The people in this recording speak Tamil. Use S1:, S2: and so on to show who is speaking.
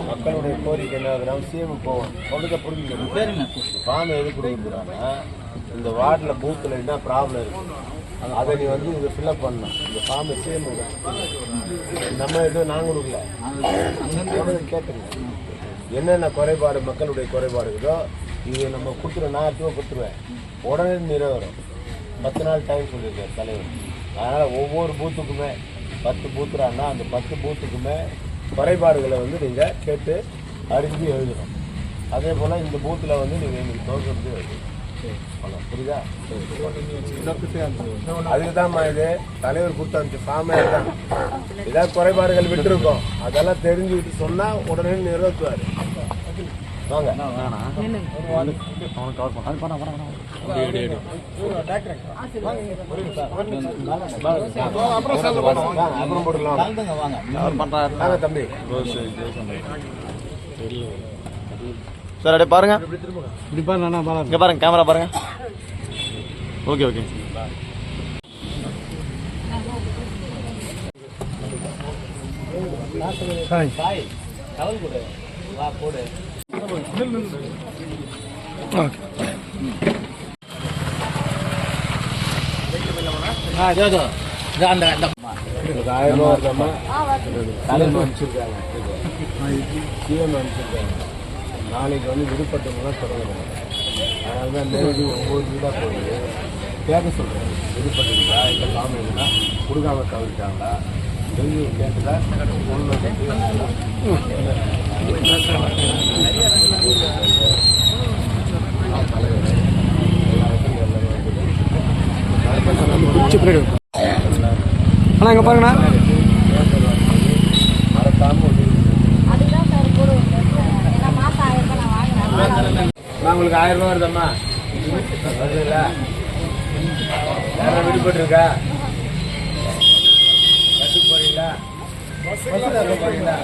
S1: மக்களுடைய கோரிக்கை என்ன சிஎம் போவோம் சொல்றத புரிஞ்சுக்கணும். ஃபார்ம் எது கொடுக்குறாங்கன்னா இந்த வார்டில் பூத்தில் என்ன ப்ராப்ளம் இருக்கு அதை நீ வந்து இதை ஃபில்அப் பண்ணணும். இந்த ஃபார்ம் சிஎம் நம்ம எதுவும் நாங்கள் கொடுக்கல, கேட்டுருங்க என்னென்ன குறைபாடு மக்களுடைய குறைபாடு இருக்குதோ இது நம்ம கொடுத்துருவோம். நான் எடுத்துவா கொடுத்துருவேன், உடனே நிறைவேறும். 10 நாள் டைம் சொல்லியிருக்காரு தலைவர். அதனால் ஒவ்வொரு பூத்துக்குமே 10 பூத்துறாங்கன்னா அந்த 10 பூத்துக்குமே குறைபாடுகளை வந்து நீங்கள் கேட்டு அறிஞ்சு எழுதணும். அதே போல் இந்த பூத்தில் வந்து நீங்கள் எங்களுக்கு தோற்றது எழுதணும். புரியுதா? அதுக்குதான்மா இது தலைவர் கொடுத்த அந்த ஃபார்மே தான். ஏதாவது குறைபாடுகள் விட்டுருக்கோம், அதெல்லாம் தெரிஞ்சுக்கிட்டு சொன்னால் உடனே நிறைவேற்றுவார். வாங்க அப்புறம் போட்டுக்கலாம் தம்பி.
S2: சார் அப்படியே பாருங்க, இங்கே பாருங்க, கேமரா பாருங்க. ஓகே ஓகே
S1: நாளைக்கு வந்து விடுபட்டவங்களாம் தொடங்கணும். அதனால தான் நேரடி ஒவ்வொரு வீடாக போய் கேட்க சொல்கிறேன். விடுபட்டுங்களா இல்லை காமி இல்லைன்னா கொடுக்காம தவிர்க்காங்களா டெய்லி கேட்டதா
S2: ஆனால் இங்கே பாருங்கண்ணா
S1: நான் உங்களுக்கு 1000 ரூபா வருதம்மா. வருதுல்ல? யாரும் விடுபட்டுருக்கா? போறீங்களா? போறீங்களா?